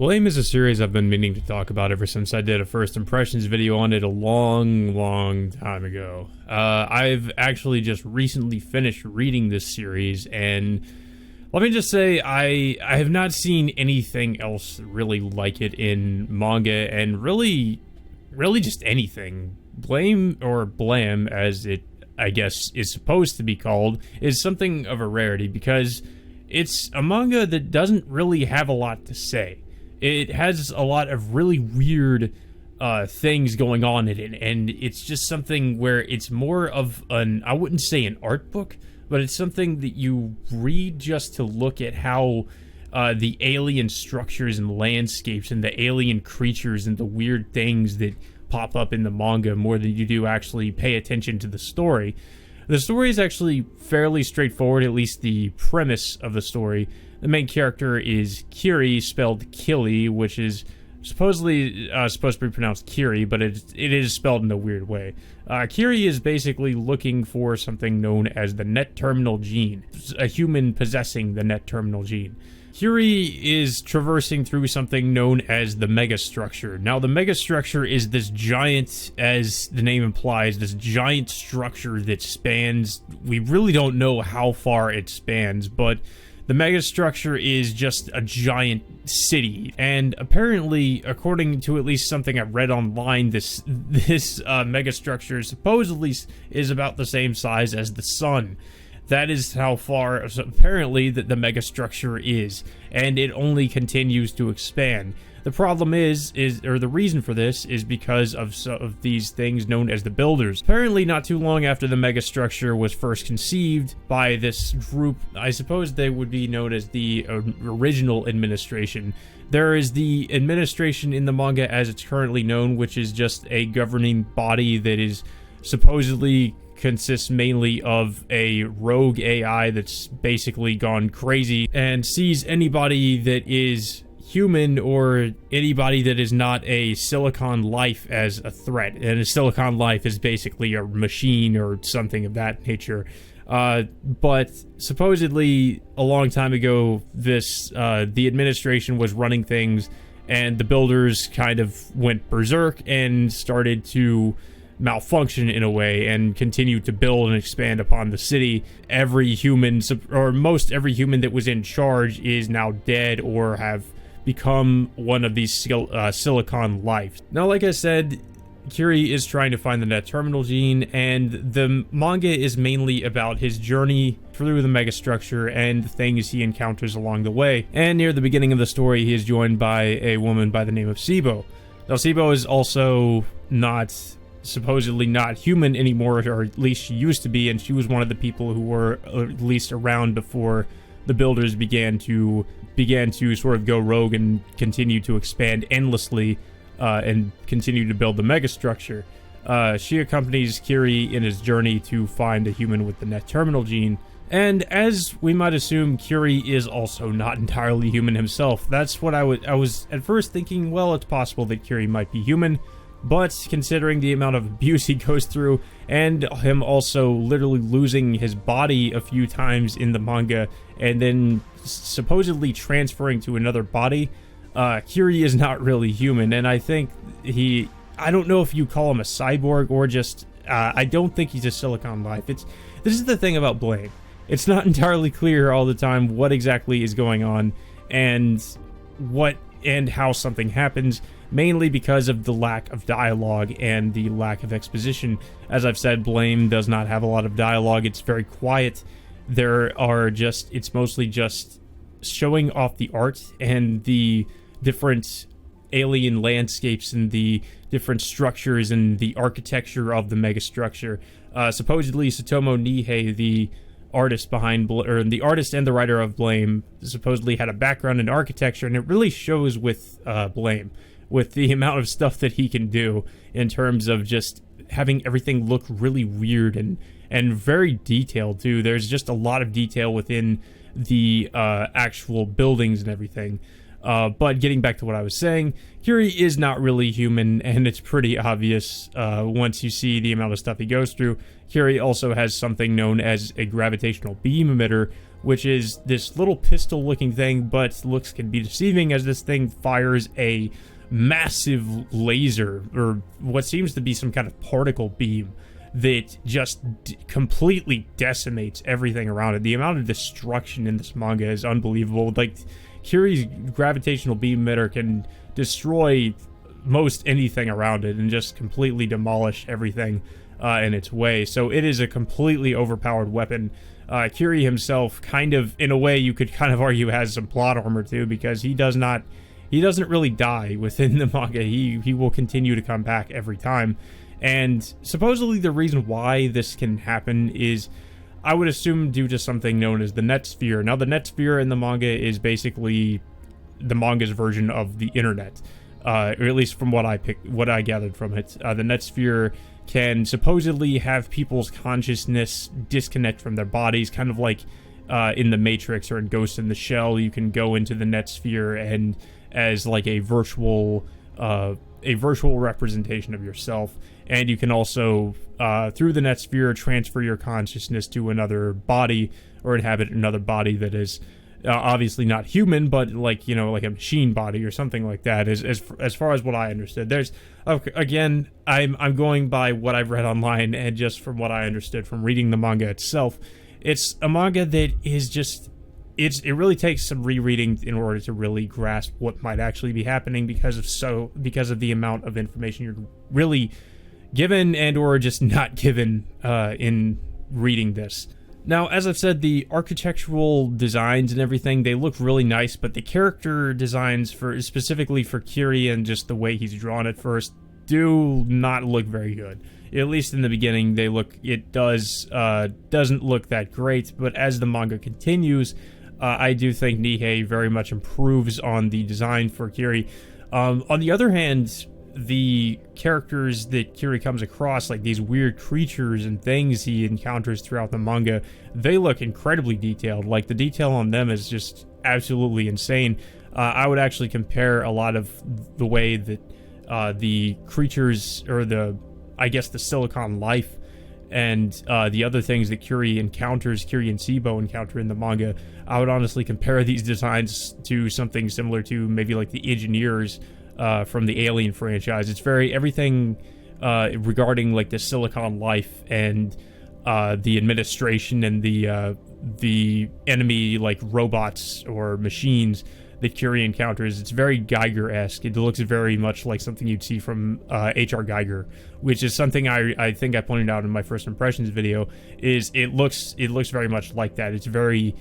Blame is a series I've been meaning to talk about ever since I did a first impressions video on it a long time ago. I've actually just recently finished reading this series, and let me just say, I have not seen anything else really like it in manga, and really just anything. Blame, or Blam, as it, I guess, is supposed to be called, is something of a rarity, because it's a manga that doesn't really have a lot to say. It has a lot of really weird things going on in it, and it's just something where it's more of an, I wouldn't say an art book, but it's something that you read just to look at how the alien structures and landscapes and the alien creatures and the weird things that pop up in the manga more than you do actually pay attention to the story. The story is actually fairly straightforward, at least the premise of the story. The main character is Kiri, spelled Killy, which is supposedly supposed to be pronounced Kiri, but it is spelled in a weird way. Kiri is basically looking for something known as the net terminal gene, a human possessing the net terminal gene. Kiri is traversing through something known as the megastructure. Now, the megastructure is this giant, as the name implies, this giant structure that spans, we really don't know how far it spans, but the megastructure is just a giant city, and apparently, according to at least something I've read online, this megastructure supposedly is about the same size as the sun. That is how far, apparently, that the megastructure is, and it only continues to expand. The problem is the reason for this is because of these things known as the Builders. Apparently, not too long after the megastructure was first conceived by this group, I suppose they would be known as the original administration. There is the administration in the manga as it's currently known, which is just a governing body that is supposedly consists mainly of a rogue AI that's basically gone crazy and sees anybody that is human or anybody that is not a silicon life as a threat. And a silicon life is basically a machine or something of that nature. But supposedly a long time ago, the administration was running things, and the Builders kind of went berserk and started to malfunction in a way and continue to build and expand upon the city. Every human, or most every human that was in charge, is now dead or have become one of these silicon lives. Now, like I said, Kiri is trying to find the net terminal gene, and the manga is mainly about his journey through the megastructure and the things he encounters along the way. And near the beginning of the story, he is joined by a woman by the name of Sibo. Now, Sibo is also supposedly not human anymore, or at least she used to be, and she was one of the people who were at least around before the Builders began to sort of go rogue and continue to expand endlessly and continue to build the megastructure. She accompanies Kiri in his journey to find a human with the net terminal gene. And as we might assume, Kiri is also not entirely human himself. That's what I was at first thinking, well, it's possible that Kiri might be human, but considering the amount of abuse he goes through, and him also literally losing his body a few times in the manga, and then supposedly transferring to another body, Kiri is not really human, and I think I don't know if you call him a cyborg or just, I don't think he's a silicon life. This is the thing about Blame. It's not entirely clear all the time what exactly is going on, and how something happens, mainly because of the lack of dialogue and the lack of exposition. As I've said, Blame does not have a lot of dialogue. It's very quiet. It's mostly just showing off the art and the different alien landscapes and the different structures and the architecture of the megastructure. Supposedly, Satomo Nihei, the artist the artist and the writer of Blame, supposedly had a background in architecture, and it really shows with Blame, with the amount of stuff that he can do in terms of just having everything look really weird and very detailed too. There's just a lot of detail within the actual buildings and everything. But getting back to what I was saying, Kiri is not really human, and it's pretty obvious once you see the amount of stuff he goes through. Kiri also has something known as a gravitational beam emitter, which is this little pistol-looking thing, but looks can be deceiving as this thing fires a massive laser, or what seems to be some kind of particle beam, that just completely decimates everything around it. The amount of destruction in this manga is unbelievable. Like, Kiri's gravitational beam emitter can destroy most anything around it and just completely demolish everything in its way. So it is a completely overpowered weapon. Kiri himself, kind of, in a way, you could kind of argue has some plot armor too, because he doesn't really die within the manga. He will continue to come back every time. And supposedly the reason why this can happen is, I would assume, due to something known as the net sphere. Now, the net sphere in the manga is basically the manga's version of the internet, or at least from what I gathered from it. The net sphere can supposedly have people's consciousness disconnect from their bodies, kind of like in the Matrix or in Ghost in the Shell. You can go into the net sphere and as like a virtual representation of yourself, and you can also through the net sphere transfer your consciousness to another body, or inhabit another body that is obviously not human, but like, you know, like a machine body or something like that. As far as what I understood, there's, again, I'm going by what I've read online and just from what I understood from reading the manga itself. It's a manga that is just, it really takes some rereading in order to really grasp what might actually be happening, because of the amount of information you're really given and or just not given in reading this. Now, as I've said, the architectural designs and everything, they look really nice, but the character designs, specifically for Kiri and just the way he's drawn at first, do not look very good. At least in the beginning, it doesn't look that great, but as the manga continues, I do think Nihei very much improves on the design for Kiri. On the other hand, the characters that Kiri comes across, like these weird creatures and things he encounters throughout the manga, they look incredibly detailed. Like, the detail on them is just absolutely insane. I would actually compare a lot of the way that the creatures, or the silicon life, and the other things that Kiri and Sibo encounter in the manga, I would honestly compare these designs to something similar to maybe like the engineers from the Alien franchise. It's everything regarding like the silicon life and the administration and the enemy like robots or machines that Kiri encounters. It's very Geiger-esque. It looks very much like something you'd see from H.R. Geiger, which is something I think I pointed out in my first impressions video. It looks very much like that. It's very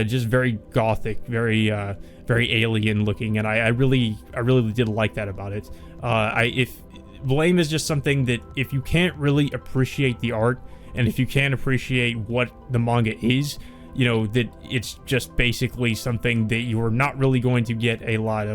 just very gothic, very alien looking, and I really did like that about it. If Blame is just something that, if you can't really appreciate the art, and if you can't appreciate what the manga is, you know, that it's just basically something that you're not really going to get a lot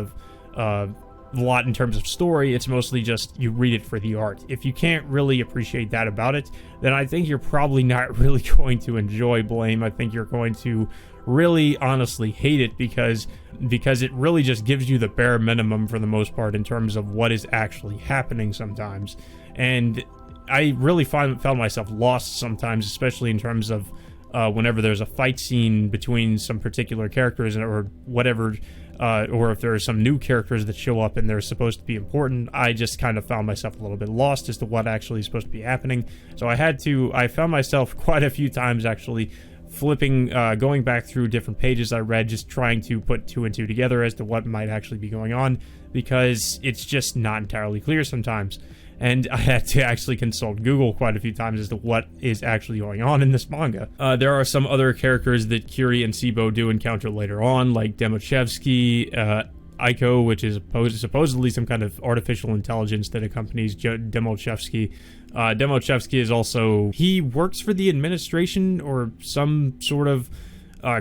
in terms of story. It's mostly just you read it for the art. If you can't really appreciate that about it, then I think you're probably not really going to enjoy Blame. I think you're going to really honestly hate it, because it really just gives you the bare minimum for the most part in terms of what is actually happening sometimes. And I really found myself lost sometimes, especially in terms of whenever there's a fight scene between some particular characters or whatever, or if there are some new characters that show up and they're supposed to be important. I just kind of found myself a little bit lost as to what actually is supposed to be happening. So I found myself quite a few times actually flipping, going back through different pages I read, just trying to put two and two together as to what might actually be going on, because it's just not entirely clear sometimes. And I had to actually consult Google quite a few times as to what is actually going on in this manga. There are some other characters that Kiri and Sibo do encounter later on, like Demochevsky, Aiko, which is supposedly some kind of artificial intelligence that accompanies Demochevsky. Demochevsky is also, he works for the administration or some sort of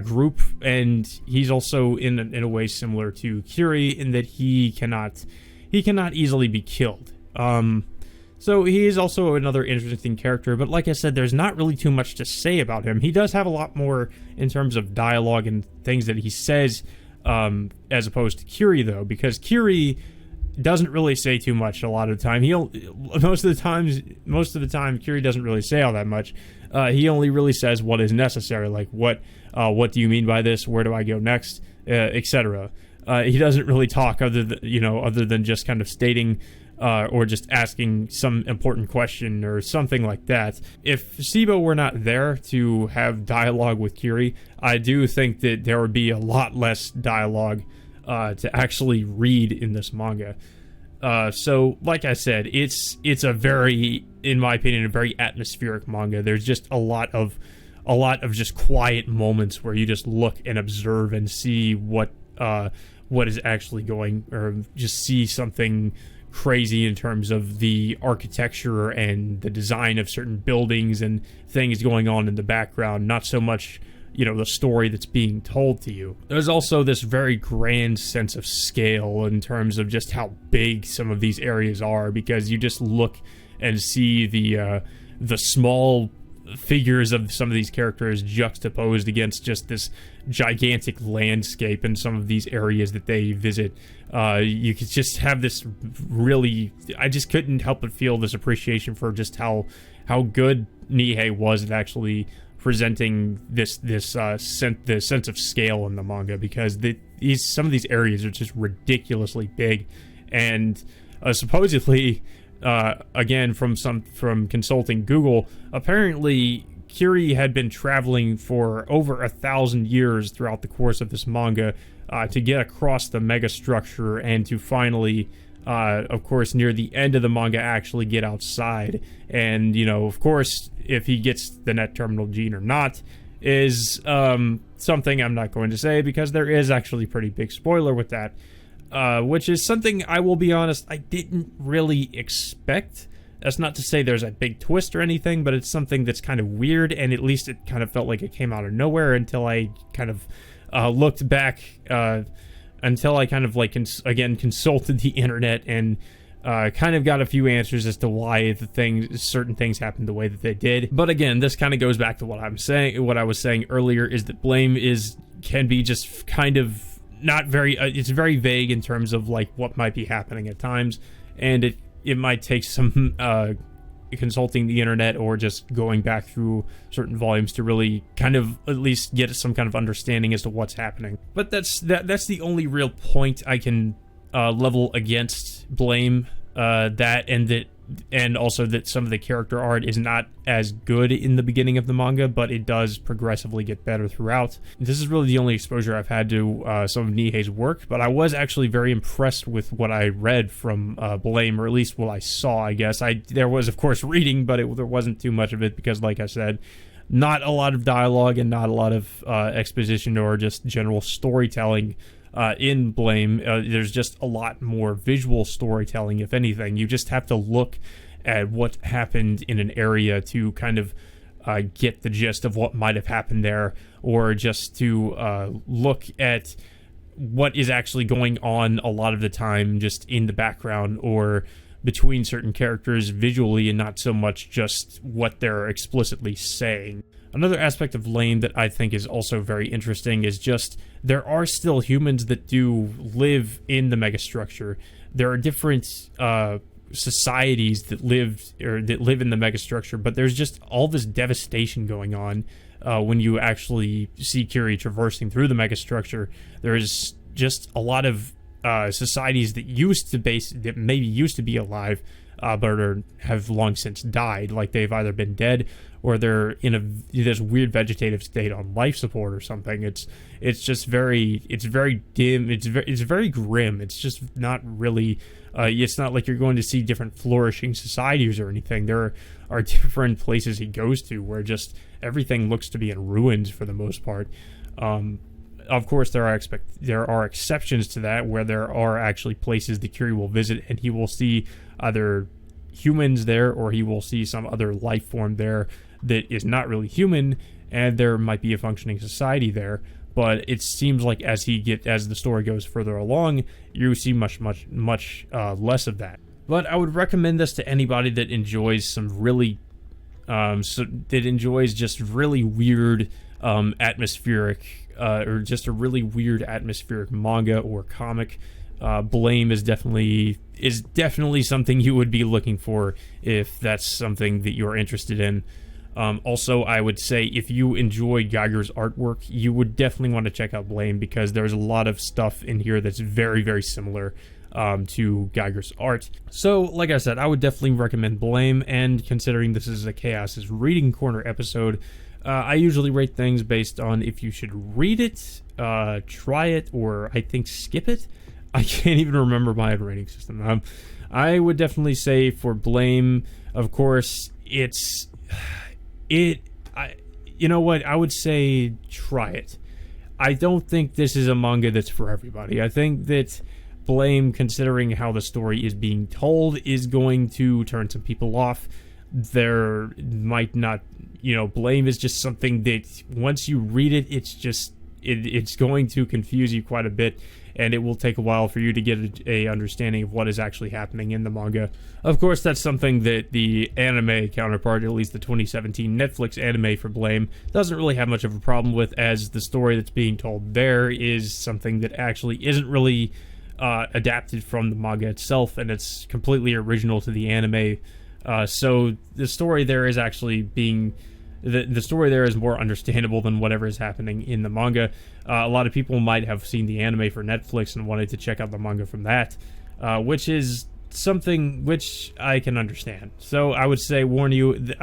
group, and he's also in a way similar to Kiri in that he cannot easily be killed. So he is also another interesting character, but like I said, there's not really too much to say about him. He does have a lot more in terms of dialogue and things that he says, as opposed to Kiri, though, because Kiri doesn't really say too much a lot of the time. Most of the time, Kiri doesn't really say all that much. He only really says what is necessary, like what What do you mean by this? Where do I go next? Etc. He doesn't really talk other than just kind of stating or just asking some important question or something like that. If Sibo were not there to have dialogue with Kiri, I do think that there would be a lot less dialogue to actually read in this manga. So, like I said, it's a very, in my opinion, a very atmospheric manga. There's just a lot of just quiet moments where you just look and observe and see what is actually going, or just see something crazy in terms of the architecture and the design of certain buildings and things going on in the background, not so much, the story that's being told to you. There's also this very grand sense of scale in terms of just how big some of these areas are, because you just look and see the small figures of some of these characters juxtaposed against just this gigantic landscape in some of these areas that they visit. You could just have this really, I just couldn't help but feel this appreciation for just how good Nihei was at actually presenting this sense of scale in the manga, because some of these areas are just ridiculously big, and supposedly, again from consulting Google, apparently Kiri had been traveling for over 1,000 years throughout the course of this manga to get across the megastructure and to finally, of course, near the end of the manga, actually get outside. And, of course, if he gets the net terminal gene or not is something I'm not going to say, because there is actually a pretty big spoiler with that, which is something, I will be honest, I didn't really expect. That's not to say there's a big twist or anything, but it's something that's kind of weird, and at least it kind of felt like it came out of nowhere until I kind of looked back, until I kind of again consulted the internet and kind of got a few answers as to why certain things happened the way that they did. But again, this kind of goes back to what I was saying earlier, is that Blame can be just kind of not very, it's very vague in terms of what might be happening at times, and it might take some consulting the internet or just going back through certain volumes to really kind of at least get some kind of understanding as to what's happening. But that's the only real point I can level against Blame, and also that some of the character art is not as good in the beginning of the manga, but it does progressively get better throughout. This is really the only exposure I've had to some of Nihei's work, but I was actually very impressed with what I read from Blame, or at least what I saw, I guess. There was, of course, reading, but there wasn't too much of it, because, like I said, not a lot of dialogue and not a lot of exposition or just general storytelling in Blame. There's just a lot more visual storytelling, if anything. You just have to look at what happened in an area to kind of get the gist of what might have happened there, or just to look at what is actually going on a lot of the time just in the background or between certain characters visually, and not so much just what they're explicitly saying. Another aspect of Blame that I think is also very interesting is just there are still humans that do live in the megastructure. There are different societies that live in the megastructure, but there's just all this devastation going on when you actually see Kiri traversing through the megastructure. There's just a lot of societies that maybe used to be alive, but have long since died. Like they've either been dead or they're in this weird vegetative state on life support or something. It's very dim. It's very grim. It's just not really. It's not like you're going to see different flourishing societies or anything. There are different places he goes to where just everything looks to be in ruins for the most part. Of course, there are exceptions to that, where there are actually places that Kiri will visit and he will see either humans there, or he will see some other life form there that is not really human, and there might be a functioning society there. But it seems like as the story goes further along, you see much less of that. But I would recommend this to anybody that enjoys just really weird atmospheric, or just a really weird atmospheric manga or comic. Blame is definitely something you would be looking for if that's something that you're interested in. Also, I would say if you enjoy Geiger's artwork, you would definitely want to check out Blame, because there's a lot of stuff in here that's very, very similar to Geiger's art. So, like I said, I would definitely recommend Blame, and considering this is a Chaos's Reading Corner episode, I usually rate things based on if you should read it, try it, or I think skip it. I can't even remember my own rating system. I would definitely say for Blame, of course, you know what, I would say try it. I don't think this is a manga that's for everybody. I think that Blame, considering how the story is being told, is going to turn some people off. There might not, Blame is just something that once you read it, it's going to confuse you quite a bit, and it will take a while for you to get a understanding of what is actually happening in the manga. Of course, that's something that the anime counterpart, at least the 2017 Netflix anime for Blame, doesn't really have much of a problem with, as the story that's being told there is something that actually isn't really adapted from the manga itself, and it's completely original to the anime. So the story there is actually being... The story there is more understandable than whatever is happening in the manga. A lot of people might have seen the anime for Netflix and wanted to check out the manga from that, which is something which I can understand. So I would say I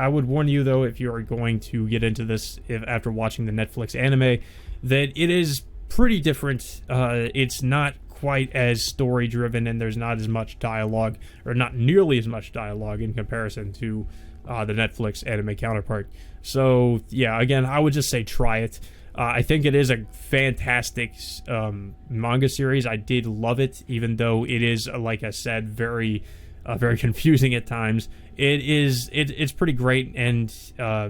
would warn you though, if you are going to get into this after watching the Netflix anime, that it is pretty different. It's not quite as story driven, and there's not as much dialogue, or not nearly as much dialogue in comparison to the Netflix anime counterpart. So yeah, again, I would just say try it. I think it is a fantastic manga series. I did love it, even though it is, like I said, very confusing at times. It's pretty great, and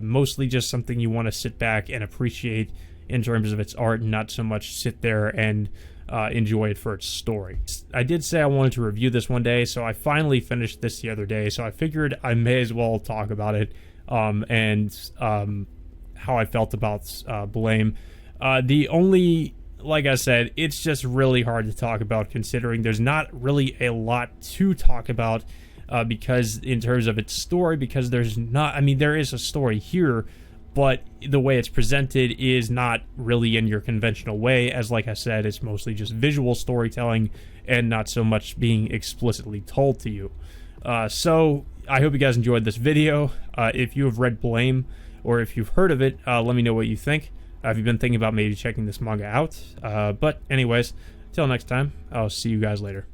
mostly just something you want to sit back and appreciate in terms of its art, and not so much sit there and enjoy it for its story. I did say I wanted to review this one day, so I finally finished this the other day, so I figured I may as well talk about it, and how I felt about Blame. Like I said, it's just really hard to talk about, considering there's not really a lot to talk about, because in terms of its story, because there is a story here, but the way it's presented is not really in your conventional way, as like I said, it's mostly just visual storytelling and not so much being explicitly told to you. So I hope you guys enjoyed this video. If you have read Blame, or if you've heard of it, let me know what you think. Have you been thinking about maybe checking this manga out? But anyways, till next time, I'll see you guys later.